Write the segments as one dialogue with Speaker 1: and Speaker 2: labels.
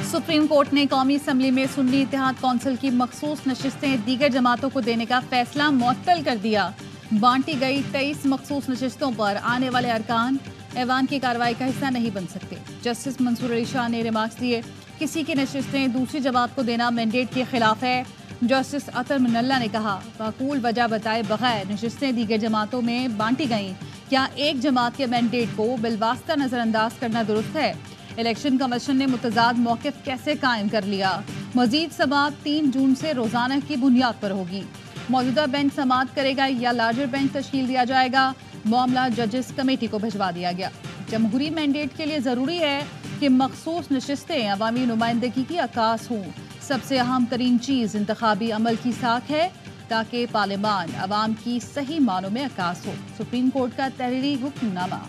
Speaker 1: Supreme court ने कौमी assembly में सुन्नी इत्तेहाद कौंसिल की मखसूस नशिस्तें दीगर जमातों को देने का फैसला मुअत्तल कर दिया। बांटी गई 23 मखसूस नशिस्तों पर आने वाले अरकान ऐवान की कार्रवाई का हिस्सा नहीं बन सकते। जस्टिस मंसूर अली शाह ने रिमार्क्स दिए, किसी की नशिस्तें दूसरी जमात को देना मैंडेट के खिलाफ है। जस्टिस अतर मुनल्ला ने कहा, माकूल वजह बताए बगैर नशिस्तें दीगर जमातों में बांटी गईं। क्या एक जमात के मैंडेट को बिलवास्ता नजरअंदाज करना दुरुस्त है? इलेक्शन कमीशन ने मुतजाद मौक़िफ़ कैसे कायम कर लिया? मजीद समाअत 3 जून से रोजाना की बुनियाद पर होगी। मौजूदा बेंच समाअत करेगा या लार्जर बेंच तश्कील दिया जाएगा? मामला जजेस कमेटी को भिजवा दिया गया। जमहूरी मैंडेट के लिए जरूरी है कि मखसूस नशिस्तें अवामी नुमाइंदगी की अक्कास हों। सबसे अहम तरीन चीज़ इंतखाबी अमल की साख है ताकि पार्लियामान अवाम की सही मानों में अक्कास हो। सुप्रीम कोर्ट का तहरीरी हुक्मनामा।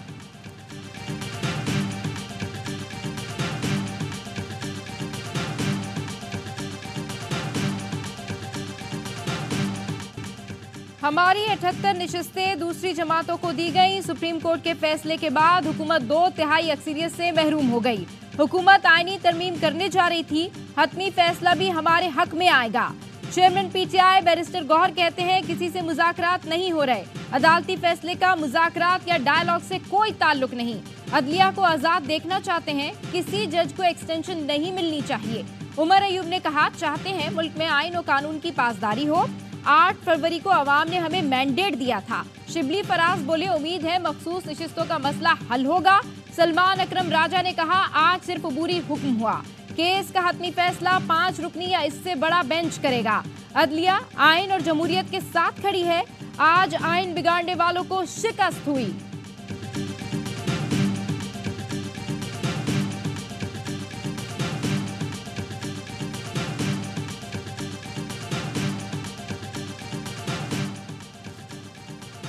Speaker 2: हमारी 78 नशिस्तें दूसरी जमातों को दी गई। सुप्रीम कोर्ट के फैसले के बाद हुकूमत 2/3 अक्सरियत से महरूम हो गई। हुकूमत आईनी तरमीम करने जा रही थी, हतमी फैसला भी हमारे हक में आएगा। चेयरमैन पीटीआई बैरिस्टर गौहर कहते हैं, किसी से मुज़ाकरात नहीं हो रहे। अदालती फैसले का मुज़ाकरात या डायलॉग से कोई ताल्लुक नहीं। अदलिया को आज़ाद देखना चाहते हैं, किसी जज को एक्सटेंशन नहीं मिलनी चाहिए। उमर अयूब ने कहा, चाहते हैं मुल्क में आईन और कानून की पासदारी हो। 8 फरवरी को अवाम ने हमें मैंडेट दिया था। शिबली फराज बोले, उम्मीद है मखसूस नशिस्तों का मसला हल होगा। सलमान अकरम राजा ने कहा, आज सिर्फ अबूरी हुक्म हुआ। केस का हतमी फैसला 5 रुकनी या इससे बड़ा बेंच करेगा। अदलिया आइन और जमहूरियत के साथ खड़ी है। आज आइन बिगाड़ने वालों को शिकस्त हुई।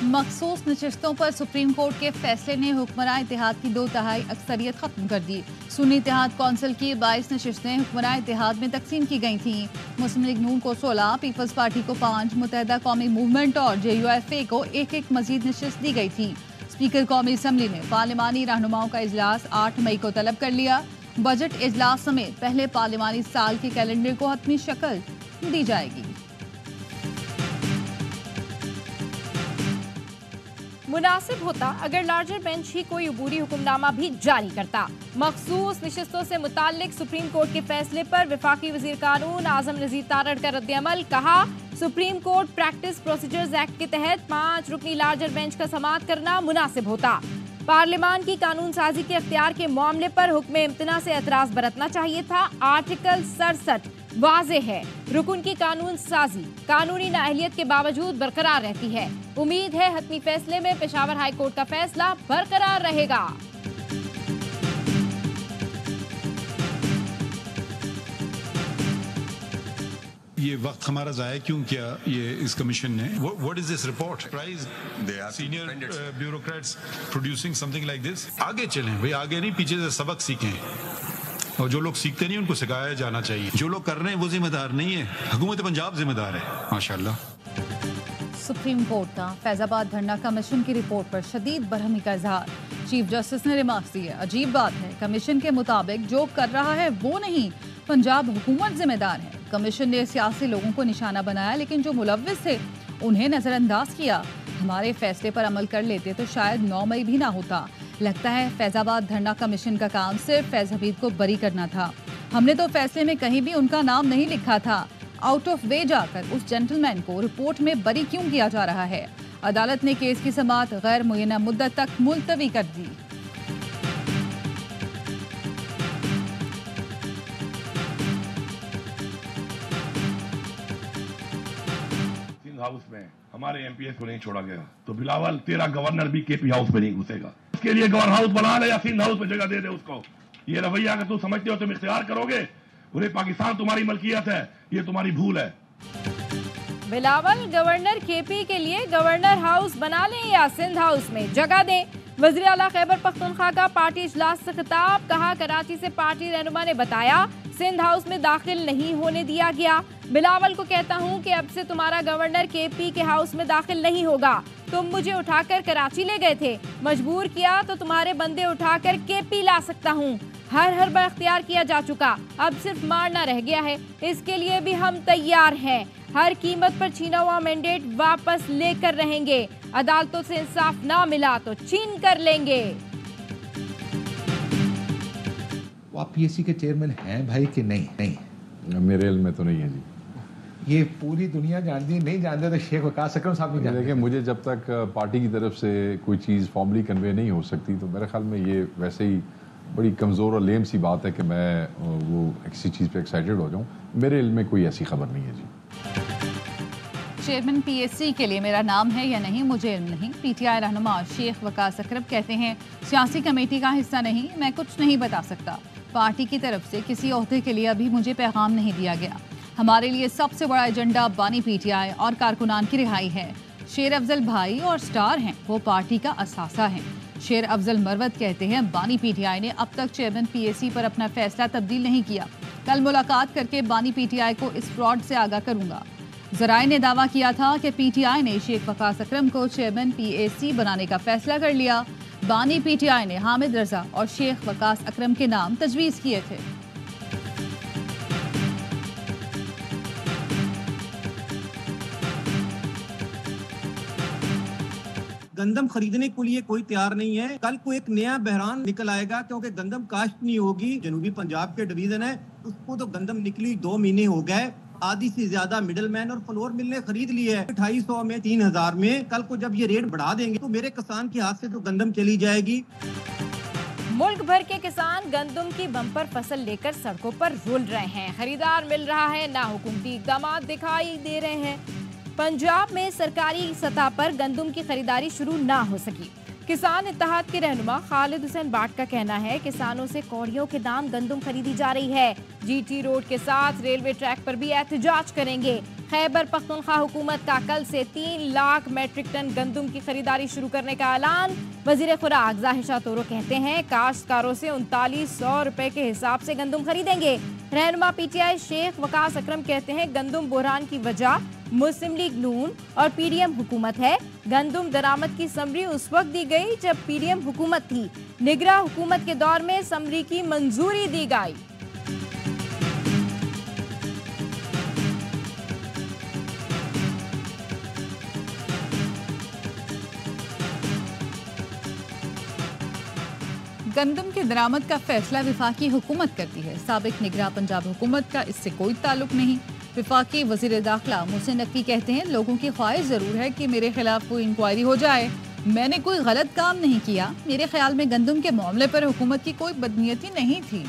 Speaker 1: मखसूस नशिस्तों पर सुप्रीम कोर्ट के फैसले ने हुक्मरान इत्तेहाद की 2/3 अक्सरियत खत्म कर दी। सुन्नी इत्तेहाद कौंसिल की 22 नशिस्तें हुक्मरान इत्तेहाद में तकसीम की गई थीं। मुस्लिम लीग नून को 16, पीपल्स पार्टी को 5, मुत्तहिदा कौमी मूवमेंट और JUFA को एक मजीद नशिस्त दी गई थी। स्पीकर कौमी असम्बली ने पार्लिमानी रहनुमाओं का इजलास 8 मई को तलब कर लिया। बजट इजलास समेत पहले पार्लिमानी साल के कैलेंडर को हतमी शक्ल दी जाएगी।
Speaker 2: मुनासिब होता अगर लार्जर बेंच ही कोई अबूरी हुक्मनामा भी जारी करता। मखसूस नशिस्तों से मुताल्लिक सुप्रीम कोर्ट के फैसले पर वफाकी वजीर कानून आजम नजीर तारड़ का रद्द-ए-अमल। कहा, supreme court practice procedures act के तहत 5 रुकनी लार्जर बेंच का समाअत करना मुनासिब होता। पार्लियामान की कानून साजी के अख्तियार के मामले पर हुक्म इम्तना से एतराज बरतना चाहिए था। आर्टिकल 67 वाज़ेह है, रुकन की कानून साजी कानूनी नाअहलियत के बावजूद बरकरार रहती है। उम्मीद है हतमी फैसले में पेशावर हाई कोर्ट का फैसला बरकरार रहेगा।
Speaker 3: ये वक्त हमारा जाया क्यों किया ये इस कमीशन ने? What is this report? Prize senior bureaucrats producing something like this. आगे चलें भाई, आगे नहीं पीछे से सबक सीखें। और जो लोग सीखते नहीं उनको सिखाया जाना चाहिए। जो लोग कर रहे हैं वो जिम्मेदार नहीं है, हुकूमत पंजाब जिम्मेदार है। माशाल्लाह।
Speaker 1: सुप्रीम कोर्ट का फैजाबाद धरना कमीशन की रिपोर्ट पर शदीद बरहमी का इजहार। चीफ जस्टिस ने रिमार्क्स दिए, अजीब बात है, कमीशन के मुताबिक जो कर रहा है वो नहीं, पंजाब हुकूमत जिम्मेदार है। कमीशन ने सियासी लोगों को निशाना बनाया, लेकिन जो मुलव्विस थे उन्हें नजरअंदाज किया। हमारे फैसले पर अमल कर लेते तो शायद 9 मई भी ना होता। लगता है फैजाबाद धरना कमीशन का काम सिर्फ फैज हमीद को बरी करना था। हमने तो फैसले में कहीं भी उनका नाम नहीं लिखा था। आउट ऑफ वे जाकर उस जेंटलमैन को रिपोर्ट में बरी क्यों किया जा रहा है? अदालत ने केस की समाअत गैर मुय्यना मुद्दत तक मुलतवी कर दी।
Speaker 4: हाउस में हमारे एमपीएस को नहीं छोड़ा गया तो बिलावल तेरा गवर्नर भी केपी हाउस में नहीं घुसेगा। इसके लिए गवर्नर हाउस बना ले या सिंध हाउस में जगह दे दे उसको। ये रवैया अगर तुम समझते हो तुम इख्तियार करोगे, पूरे पाकिस्तान तुम्हारी मलकियत है, ये तुम्हारी भूल है।
Speaker 2: बिलावल गवर्नर केपी के लिए गवर्नर हाउस बना लें या सिंध हाउस में जगह दें। वज़ीर आला खैबर पख्तूनख्वा का पार्टी इजलास से खिताब। कहा, कराची से पार्टी रहनुमा ने बताया सिंध हाउस में दाखिल नहीं होने दिया गया। बिलावल को कहता हूं कि अब से तुम्हारा गवर्नर केपी के हाउस में दाखिल नहीं होगा। तुम मुझे उठाकर कराची ले गए थे, मजबूर किया तो तुम्हारे बंदे उठाकर केपी ला सकता हूं। हर हरबा इख्तियार किया जा चुका, अब सिर्फ मारना रह गया है। इसके लिए भी हम तैयार हैं। हर कीमत पर छीना हुआ मैंडेट वापस लेकर रहेंगे। अदालतों से इंसाफ ना मिला तो छीन कर लेंगे।
Speaker 5: आप पीएससी के चेयरमैन हैं भाई कि नहीं? नहीं,
Speaker 6: मेरे इल्म में तो नहीं है जी।
Speaker 5: ये पूरी दुनिया जानती है, नहीं जानते तो शेख वकास अकरम साहब नहीं जानते।
Speaker 6: देखिए, मुझे जब तक पार्टी की तरफ से कोई चीज़ फॉर्मली कन्वे नहीं हो सकती तो मेरे ख्याल में ये वैसे ही बड़ी कमज़ोर और लेम सी बात है कि मैं वो किसी चीज़ पे एक्साइटेड हो जाऊं। मेरे इल्म में कोई ऐसी खबर नहीं है जी।
Speaker 1: चेयरमैन पीएससी के लिए मेरा नाम है या नहीं मुझे इल्म नहीं। पीटीआई रहनुमा शेख वकास अकरम कहते हैं सियासी कमेटी का हिस्सा नहीं, मैं कुछ नहीं बता सकता। पार्टी की तरफ से किसी ओहदे के लिए अभी मुझे पैगाम नहीं दिया गया। हमारे लिए सबसे बड़ा एजेंडा बानी पीटीआई और कारकुनान की रिहाई है। शेर अफजल भाई और स्टार हैं, वो पार्टी का असासा हैं। शेर अफजल मरवत कहते हैं बानी पीटीआई ने अब तक चेयरमैन पीएससी पर अपना फैसला तब्दील नहीं किया। कल मुलाकात करके बानी पीटीआई को इस फ्रॉड से आगाह करूंगा। जराए ने दावा किया था कि पीटीआई ने शेख वकास अकरम को चेयरमैन पीएससी बनाने का फैसला कर लिया। बानी पीटीआई ने हामिद रजा और शेख वकास अकरम के नाम तजवीज़ किए थे।
Speaker 7: गंदम खरीदने के लिए कोई तैयार नहीं है। कल को एक नया बहरान निकल आएगा क्योंकि गंदम काश्त नहीं होगी। जनूबी पंजाब के डिवीजन है, उसको तो गंदम निकली 2 महीने हो गए। आधी से ज्यादा मिडल मैन और फ्लोर मिल ने खरीद ली है 250 में 3000 में। कल को जब ये रेट बढ़ा देंगे तो मेरे किसान के हाथ से तो गंदम चली जाएगी।
Speaker 2: मुल्क भर के किसान गंदम की बम्पर फसल लेकर सड़कों पर रुल रहे हैं। खरीदार मिल रहा है ना, हुकूमती इक़दाम दिखाई दे रहे हैं। पंजाब में सरकारी सतह पर गंदम की खरीदारी शुरू ना हो सकी। किसान इत्तेहाद के रहनुमा खालिद हुसैन बाट का कहना है किसानों से कौड़ियों के दाम गंदम खरीदी जा रही है। जीटी रोड के साथ रेलवे ट्रैक पर भी एहतजाज करेंगे। खैबर पख्तूनख्वा हुकूमत का कल से 3 लाख मैट्रिक टन गंदम की खरीदारी शुरू करने का ऐलान। वजीर खुराक ज़ाहिर शाह तोरो कहते हैं काश्तकारों से 3900 रुपए के हिसाब से गंदम खरीदेंगे। रहनुमा पीटीआई शेख वकास अकरम कहते हैं गंदम बहरान की वजह मुस्लिम लीग नून और पीडीएम हुकूमत है। गंदम दरामद की समरी उस वक्त दी गई जब पीडीएम हुकूमत थी। निगरा हुकूमत के दौर में समरी की मंजूरी दी गई।
Speaker 1: गंदम की दरामद का फैसला विफाकी हुकूमत करती है। साबिक निगरान पंजाब हुकूमत का इससे कोई ताल्लुक नहीं। विफाकी वजीर दाखिला मोहसिन नकवी कहते हैं लोगों की ख्वाहिश ज़रूर है कि मेरे खिलाफ कोई इंक्वायरी हो जाए। मैंने कोई गलत काम नहीं किया। मेरे ख्याल में गंदम के मामले पर हुकूमत की कोई बदनीयती नहीं थी।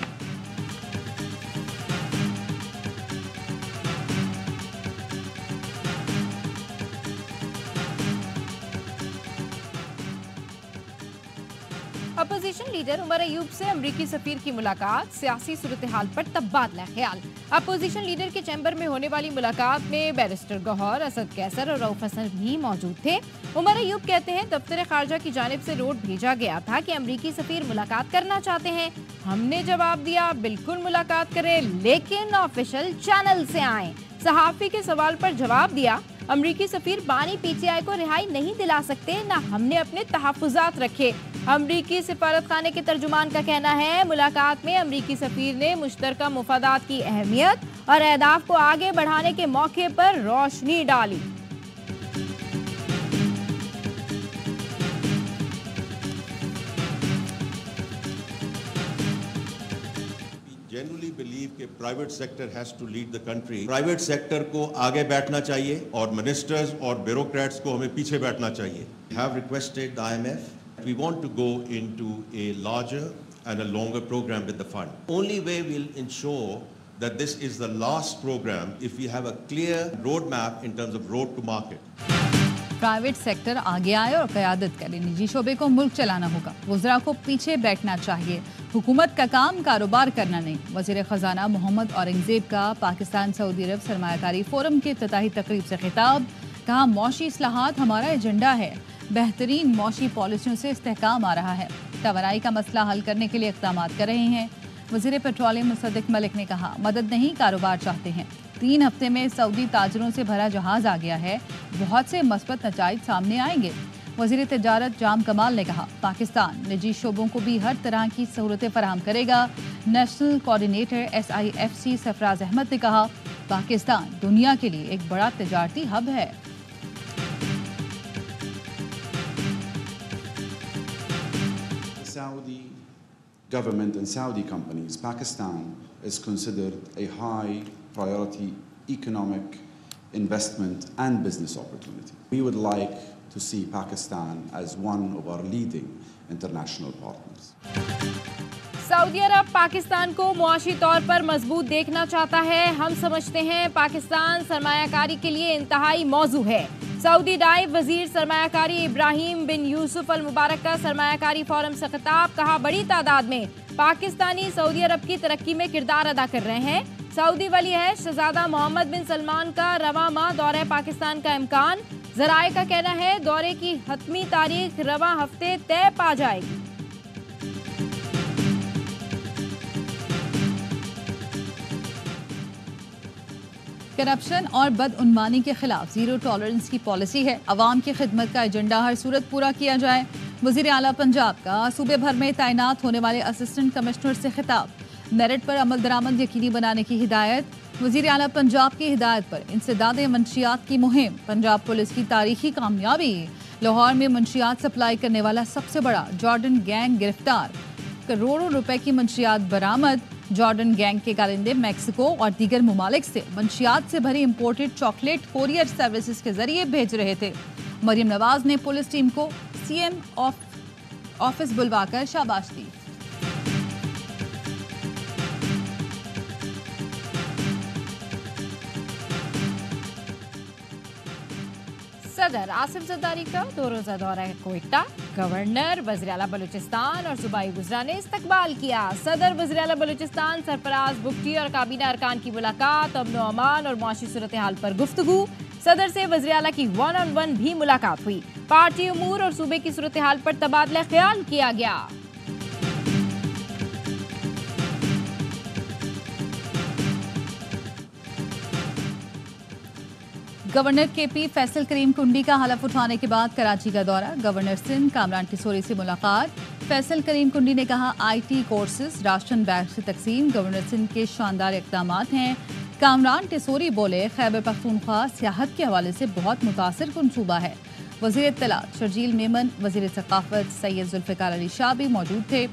Speaker 2: अपोजिशन लीडर उमर अयूब से अमरीकी सफीर की मुलाकात, सियासी सूरत हाल पर तबादला ख्याल। अपोजिशन लीडर के चैम्बर में होने वाली मुलाकात में बैरिस्टर गौहर, असद कैसर और रऊफ हसन भी मौजूद थे। उमर अयूब कहते हैं दफ्तर खारजा की जानिब से नोट भेजा गया था कि अमरीकी सफीर मुलाकात करना चाहते हैं। हमने जवाब दिया बिल्कुल मुलाकात करें, लेकिन ऑफिशियल चैनल से आए। सहाफी के सवाल पर जवाब दिया अमरीकी सफीर बानी पीटीआई को रिहाई नहीं दिला सकते, ना हमने अपने तहफ़्फ़ुज़ात रखे। अमरीकी सिफारत खाने के तर्जुमान का कहना है मुलाकात में अमरीकी सफीर ने मुश्तरका मुफादात की अहमियत और अहदाफ को आगे बढ़ाने के मौके पर रोशनी डाली।
Speaker 8: Genuinely believe कि private sector has to lead the country. Private sector को आगे बैठना चाहिए और मिनिस्टर्स और ब्यूरोक्रेट्स को हमें पीछे बैठना चाहिए। Have requested the IMF we want to go into a larger and a longer program with the fund. Only way we'll ensure that this is the last program if we have a clear roadmap in terms of road to market.
Speaker 1: Private sector आगे आए और क़यादत करे। निजी शोबे को मुल्क चलाना होगा। वज़रा को पीछे बैठना चाहिए। हुकूमत का काम कारोबार करना नहीं। वज़ीर ख़जाना मोहम्मद औरंगज़ेब का पाकिस्तान सऊदी अरब सरमायाकारी फोरम के इफ्तिताही तकरीब से खिताब। कहा मौशी इस्लाहात हमारा एजेंडा है। बेहतरीन मौशी पॉलिसियों से इस्तेहकाम आ रहा है। तवानाई का मसला हल करने के लिए इक़दाम कर रहे हैं। वज़ीर पेट्रोलियम मुसद्दिक़ मलिक ने कहा मदद नहीं कारोबार चाहते हैं। 3 हफ्ते में सऊदी ताजरों से भरा जहाज़ आ गया है। बहुत से मस्बत नताइज सामने आएंगे। वज़ीर तिजारत जाम कमाल ने कहा, पाकिस्तान निजी शोबों को भी हर तरह की सहूलतें फराहम करेगा। National coordinator SIFC Sarfaraz Ahmed ने कहा, पाकिस्तान दुनिया के लिए एक बड़ा तिजारती हब है।
Speaker 9: Saudi government and Saudi companies, Pakistan is considered a high priority economic investment and business opportunity. We would like to see Pakistan as one of our leading international partners.
Speaker 2: सऊदी अरब पाकिस्तान को मुआशी तौर पर मजबूत देखना चाहता है। हम समझते हैं पाकिस्तान सरमायाकारी के लिए इंतहाई मौजू है। सऊदी नायब वजीर सरमायाकारी इब्राहिम बिन यूसुफ अल मुबारक का सरमायाकारी फोरम से खिताब, कहा बड़ी तादाद में पाकिस्तानी सऊदी अरब की तरक्की में किरदार अदा कर रहे हैं। सऊदी वली है शहजादा मोहम्मद बिन सलमान का रवां माह दौरे पाकिस्तान का इम्कान। जराए का कहना है दौरे की हतमी तारीख रवां हफ्ते तय पा जाएगी।
Speaker 1: करप्शन और बदउनवानी के खिलाफ जीरो टॉलरेंस की पॉलिसी है। अवाम की खिदमत का एजेंडा हर सूरत पूरा किया जाए। वजीर आला पंजाब का सूबे भर में तैनात होने वाले असिस्टेंट कमिश्नर से खिताब, मेरिट पर अमल दरामद यकीनी बनाने की हिदायत। वजीर आला पंजाब की हिदायत पर इंसदाद मंशियात की मुहिम। पंजाब पुलिस की तारीखी कामयाबी। लाहौर में मंशियात सप्लाई करने वाला सबसे बड़ा जॉर्डन गैंग गिरफ्तार। करोड़ों रुपए की मंशियात बरामद। जॉर्डन गैंग के कारिंदे मैक्सिको और दीगर ममालिक से मंशियात से भरी इंपोर्टेड चॉकलेट कोरियर सर्विसेज के जरिए भेज रहे थे। मरियम नवाज ने पुलिस टीम को CM ऑफिस बुलवाकर शाबाश दी।
Speaker 2: सदर आसिफ जरदारी का 2 रोजा दौरा कोयटा। गवर्नर, वज़ीर आला बलूचिस्तान और सूबाई वज़रा ने इस्तकबाल किया। सदर, वज़ीर आला बलूचिस्तान सरफराज बुगटी और काबीना अरकान की मुलाकात। अमन व अमान और मुआशी सूरत हाल पर गुफ्तगू। सदर से वज़ीर आला की 1-on-1 भी मुलाकात हुई। पार्टी उमूर और सूबे की सूरत हाल पर तबादला ख्याल किया गया।
Speaker 1: गवर्नर KP फैसल करीम कुंडी का हलफ उठाने के बाद कराची का दौरा। गवर्नर सिंध कामरान टिसोरी से मुलाकात। फैसल करीम कुंडी ने कहा, IT कोर्सेज राशन बैग से तकसीम गवर्नर सिंध के शानदार इक़दामात हैं। कामरान टिसोरी बोले, खैबर पख्तूनख्वा सियाहत के हवाले से बहुत मुतासिर कुन सूबा है। वज़ीर इत्तलात शर्जील मेमन, वज़ीर सकाफत सैयद जुल्फ़िकार अली शाह भी मौजूद थे।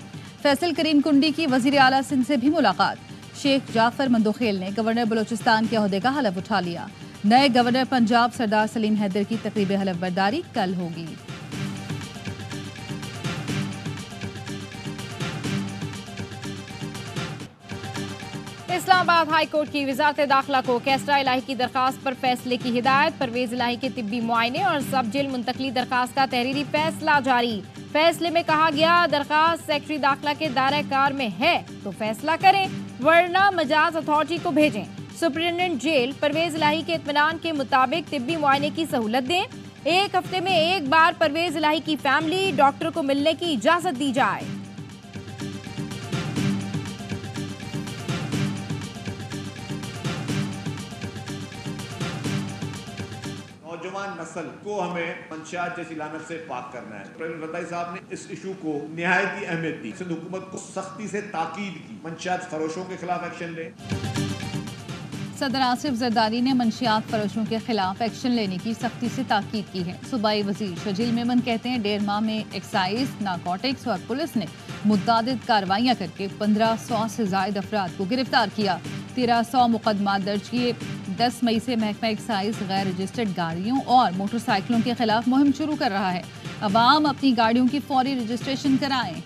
Speaker 1: फैसल करीम कुंडी की वज़ीर आला सिंध से भी मुलाकात। शेख जाफर मंदोखेल ने गवर्नर बलूचिस्तान के ओहदे का हलफ उठा लिया। नए गवर्नर पंजाब सरदार सलीम हैदर की तकरीब हलफ बर्दारी कल होगी।
Speaker 2: इस्लामाबाद हाई कोर्ट की वजारत दाखिला को कैसरा इलाही की दरखास्त पर फैसले की हिदायत। परवेज इलाही के तिब्बी मुआयने और सब जेल मुंतकली दरखास्त का तहरीरी फैसला जारी। फैसले में कहा गया, दरखास्त सेक्रेटरी दाखिला के दायरे कार में है तो फैसला करें, वरना मजाज अथॉरिटी को भेजें। सुप्रिंटेंडेंट जेल परवेज इलाही के इत्मीनान के मुताबिक तिब्बी मुआयने की सहूलत दें। 1 हफ्ते में 1 बार परवेज इलाही की फैमिली डॉक्टर को मिलने की इजाजत दी जाए।
Speaker 10: नौजवान नस्ल को हमें मंशियात जैसी लानत से पाक करना है। प्रेसिडेंट रज़ाई साहब ने इस इशू को निहायती अहमियत दी। सिंध हुकूमत को सख्ती से ताकीद की, मंशियात फरोशों के खिलाफ एक्शन ले।
Speaker 1: सदर आसिफ जरदारी ने मंशियात फरोशों के खिलाफ एक्शन लेने की सख्ती से ताकीद की है। सूबाई वजीर शर्जील मेमन कहते हैं, 1.5 माह में एक्साइज, नारकोटिक्स और पुलिस ने मुतअद्दिद कार्रवाइयाँ करके 1500 से ज़ायद अफराद को गिरफ्तार किया। 1300 मुकदमा दर्ज किए। 10 मई से महकमा एक्साइज गैर रजिस्टर्ड गाड़ियों और मोटरसाइकिलों के खिलाफ मुहिम शुरू कर रहा है। अवाम अपनी गाड़ियों की फौरी रजिस्ट्रेशन कराएं।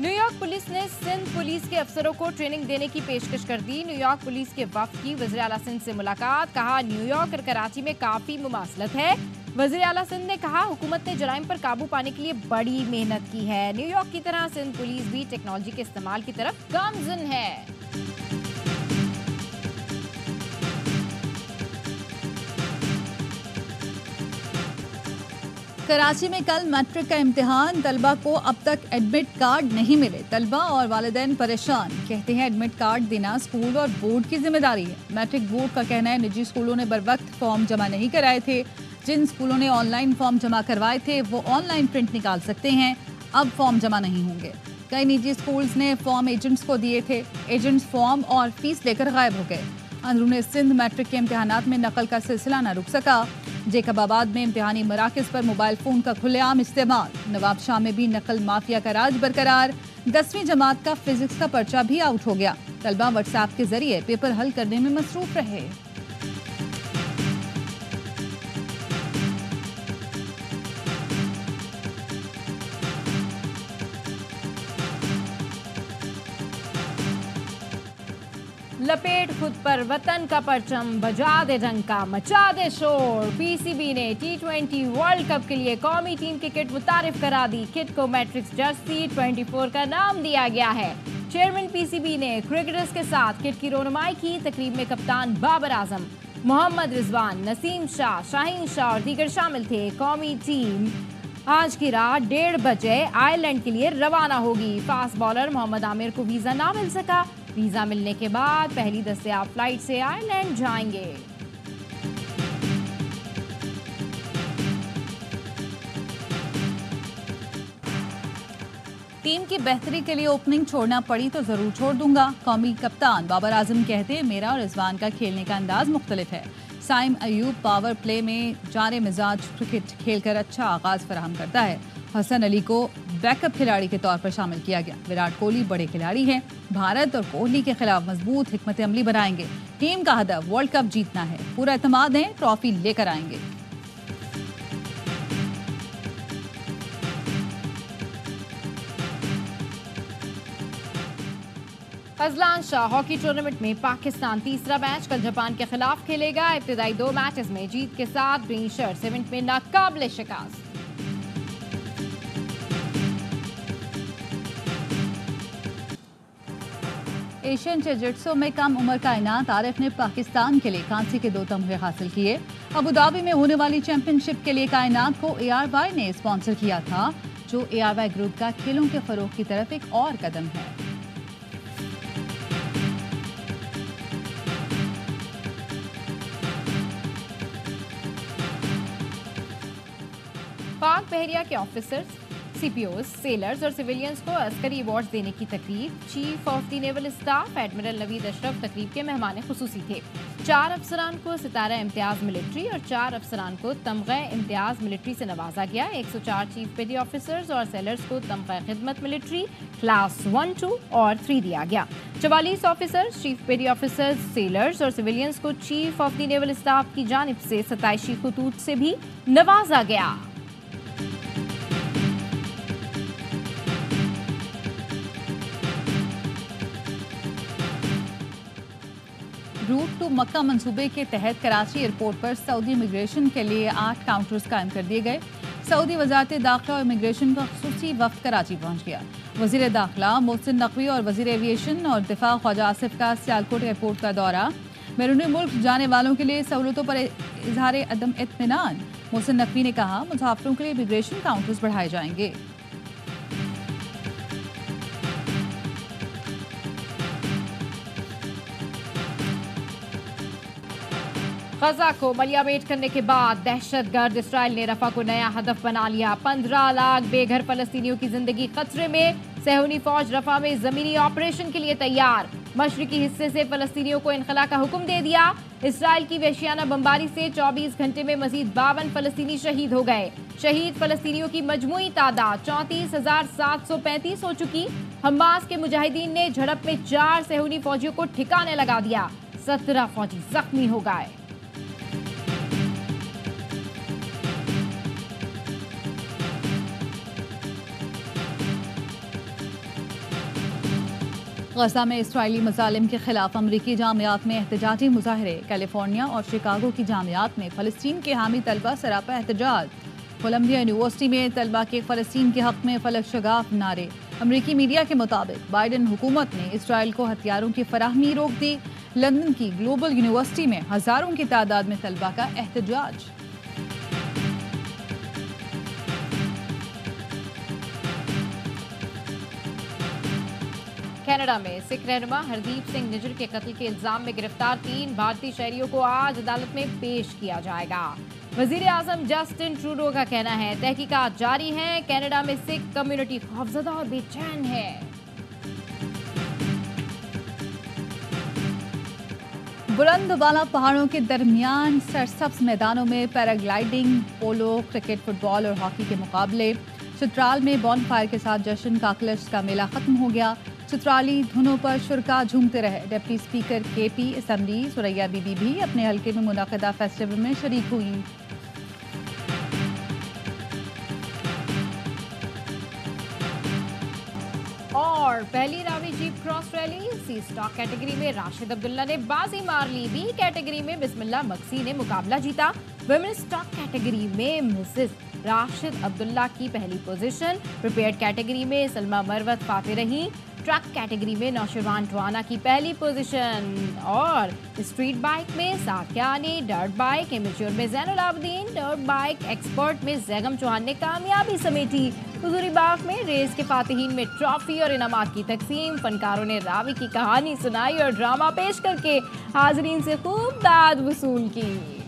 Speaker 2: न्यूयॉर्क पुलिस ने सिंध पुलिस के अफसरों को ट्रेनिंग देने की पेशकश कर दी। न्यूयॉर्क पुलिस के वफ्द की वज़ीर आला सिंध से मुलाकात। कहा, न्यूयॉर्क और कराची में काफी मुमासलत है। वज़ीर आला सिंध ने कहा, हुकूमत ने जराइम पर काबू पाने के लिए बड़ी मेहनत की है। न्यूयॉर्क की तरह सिंध पुलिस भी टेक्नोलॉजी के इस्तेमाल की तरफ गामज़न है।
Speaker 1: कराची में कल मैट्रिक का इम्तिहान, तलबा को अब तक एडमिट कार्ड नहीं मिले। तलबा और वालिदैन परेशान, कहते हैं एडमिट कार्ड देना स्कूल और बोर्ड की जिम्मेदारी है। मैट्रिक बोर्ड का कहना है निजी स्कूलों ने बरवक्त फॉर्म जमा नहीं कराए थे। जिन स्कूलों ने ऑनलाइन फॉर्म जमा करवाए थे वो ऑनलाइन प्रिंट निकाल सकते हैं, अब फॉर्म जमा नहीं होंगे। कई निजी स्कूल्स ने फॉर्म एजेंट्स को दिए थे, एजेंट्स फॉर्म और फीस लेकर गायब हो गए। अंदरूनी सिंध मैट्रिक के इम्तिहानात में नकल का सिलसिला न रुक सका। जेकबाबाद में इम्तिहानी मराकज़ पर मोबाइल फ़ोन का खुलेआम इस्तेमाल। नवाबशाह में भी नकल माफिया का राज बरकरार। 10वीं जमात का फिजिक्स का पर्चा भी आउट हो गया। तलबा व्हाट्सएप के जरिए पेपर हल करने में मसरूफ रहे।
Speaker 2: लपेट खुद पर वतन का परचम, बजा दे डंका, मचा दे शोर। पीसीबी ने T20 वर्ल्ड कप के लिए कौमी टीम की किट मुतारिफ करा दी। किट को मैट्रिक्स जर्सी 24 का नाम दिया गया है। चेयरमैन पीसीबी ने क्रिकेटर्स के साथ किट की रोनुमाई की। तकरीब में कप्तान बाबर आजम, मोहम्मद रिजवान, नसीम शाह, शाहीन शाह और दीगर शामिल थे। कौमी टीम आज की रात 1:30 बजे आयरलैंड के लिए रवाना होगी। फास्ट बॉलर मोहम्मद आमिर को वीजा ना मिल सका। वीजा मिलने के बाद पहली दस्तयाब फ्लाइट से आयरलैंड जाएंगे।
Speaker 1: टीम की बेहतरी के लिए ओपनिंग छोड़ना पड़ी तो जरूर छोड़ दूंगा। कौमी कप्तान बाबर आजम कहते हैं मेरा और रिजवान का खेलने का अंदाज मुख्तलिफ है। साइम अयूब पावर प्ले में जारे मिजाज क्रिकेट खेलकर अच्छा आगाज फराहम करता है। हसन अली को बैकअप खिलाड़ी के तौर पर शामिल किया गया। विराट कोहली बड़े खिलाड़ी हैं। भारत और कोहली के खिलाफ मजबूत हिकमत अमली बनाएंगे। टीम का हदफ वर्ल्ड कप जीतना है। पूरा एतमाद है, ट्रॉफी लेकर आएंगे।
Speaker 2: अजलान शाह हॉकी टूर्नामेंट में पाकिस्तान तीसरा मैच कल जापान के खिलाफ खेलेगा। इब्तिदाई 2 मैचेस में जीत के साथ ग्रीन शर्ट्स इवेंट में नाकाबिले शिकस्त।
Speaker 1: एशियन जिजित्सो में कम उम्र का इनात आरिफ ने पाकिस्तान के लिए कांसे के 2 तमगे हासिल किए। अबू धाबी में होने वाली चैंपियनशिप के लिए कायनात को ARY ने स्पॉन्सर किया था, जो ARY ग्रुप का खेलों के फरोग की तरफ एक और कदम है।
Speaker 2: पाक बहरिया के ऑफिसर्स, CPOs, सेलर्स और सिविलियंस को अस्करी अवार्ड देने की तकरीब। Chief of the naval staff admiral Naveed Ashraf तकरीब के मेहमान खुसूसी थे। 4 अफसरान को सितारा इम्तियाज मिलिट्री और 4 अफसरान को तमगा इम्तियाज मिलिट्री से नवाजा गया। 104 चीफ पेटी ऑफिसर्स और सेलर्स को तमगा खिदमत मिलिट्री क्लास 1, 2 और 3 दिया गया। 44 ऑफिसर्स, चीफ पेटी ऑफिसर्स, सेलर्स और सिविलियंस को chief of the naval staff की जानिब से 27 खतूत से भी नवाजा गया।
Speaker 1: रूट टू मक्का मंसूबे के तहत कराची एयरपोर्ट पर सऊदी इमिग्रेशन के लिए 8 काउंटर्स कायम कर दिए गए। सऊदी वजारत दाखिला और इमिग्रेशन का खुसूसी वफ्द कराची पहुंच गया। वजीर दाखिला मोहसिन नकवी और वजीर एविएशन और दिफा ख्वाजा आसिफ का सियालकोट एयरपोर्ट का दौरा। बैरून मुल्क जाने वालों के लिए सहूलतों पर इजहार अदम इत्मीनान। मोहसिन नकवी ने कहा मुसाफिरों के लिए इमिग्रेशन काउंटर्स बढ़ाए जाएंगे।
Speaker 2: गजा को मलियामेट करने के बाद दहशतगर्द इसराइल ने रफा को नया हदफ बना लिया। 15 लाख बेघर फलस्तीनियों की जिंदगी खतरे में। सहूनी फौज रफा में जमीनी ऑपरेशन के लिए तैयार। मशरिकी हिस्से से फलस्तीनियों को इनखला का हुक्म दे दिया। इसराइल की वहशियाना बमबारी से 24 घंटे में मजीद 52 फलस्तीनी शहीद हो गए। शहीद फलस्तीनियों की मजमूई तादाद 34,735 हो चुकी। हमास के मुजाहिदीन ने झड़प में 4 सहूनी फौजियों को ठिकाने लगा दिया। 17 फौजी जख्मी हो गए।
Speaker 1: गजा में इसराइली मजालिम के खिलाफ अमरीकी जामियात में एहतजाजी मुजाहरे। कैलिफोर्निया और शिकागो की जामियात में फ़लस्तीन के हामी तलबा सरापा एहतजाज। कोलंबिया यूनिवर्सिटी में तलबा के फ़लस्तीन के हक़ में फलक शगाफ नारे। अमरीकी मीडिया के मुताबिक बाइडन हुकूमत ने इसराइल को हथियारों की फराहमी रोक दी। लंदन की ग्लोबल यूनिवर्सिटी में हज़ारों की तादाद में तलबा का एहतजाज।
Speaker 2: कनाडा में सिख रहनुमा हरदीप सिंह निज्जर के कत्ल के इल्जाम में गिरफ्तार 3 भारतीय शहरियों को आज अदालत में पेश किया जाएगा। वजीर आजम जस्टिन ट्रूडो का कहना है तहकीकात जारी है, कनाडा में सिख कम्युनिटी खौफजदा और बेचैन है।
Speaker 1: बुलंदबाला पहाड़ों के दरमियान सरसब्ज मैदानों में पैराग्लाइडिंग, पोलो, क्रिकेट, फुटबॉल और हॉकी के मुकाबले। चित्राल में बॉनफायर के साथ जश्न काकलश का मेला खत्म हो गया। चित्राली धुनों पर शुरका झूमते रहे। Deputy speaker KP assembly Suraiya Bibi भी अपने हल्के में मुनक़दा फेस्टिवल में शरीक हुई।
Speaker 2: और पहली रावी जीप क्रॉस रैली सी स्टॉक कैटेगरी में राशिद अब्दुल्ला ने बाजी मार ली। बी कैटेगरी में बिस्मिल्लाह मक्सी ने मुकाबला जीता। वुमेन स्टॉक कैटेगरी में मिसेस राशिद अब्दुल्ला की पहली पोजीशन। प्रिपेयर्ड कैटेगरी में सलमा मरवत फाते रही। ट्रक कैटेगरी में नौशरवान टवाना की पहली पोजीशन। और स्ट्रीट बाइक में साकियानी, डर्ट बाइक एमेच्योर में Zainul Abedin, dirt bike expert में जैगम चौहान ने कामयाबी समेटी। हुजूरी बाग में रेस के फातिहीन में ट्रॉफी और इनामात की तकसीम। फनकारों ने रावी की कहानी सुनाई और ड्रामा पेश करके हाजरीन से खूब दाद वसूल की।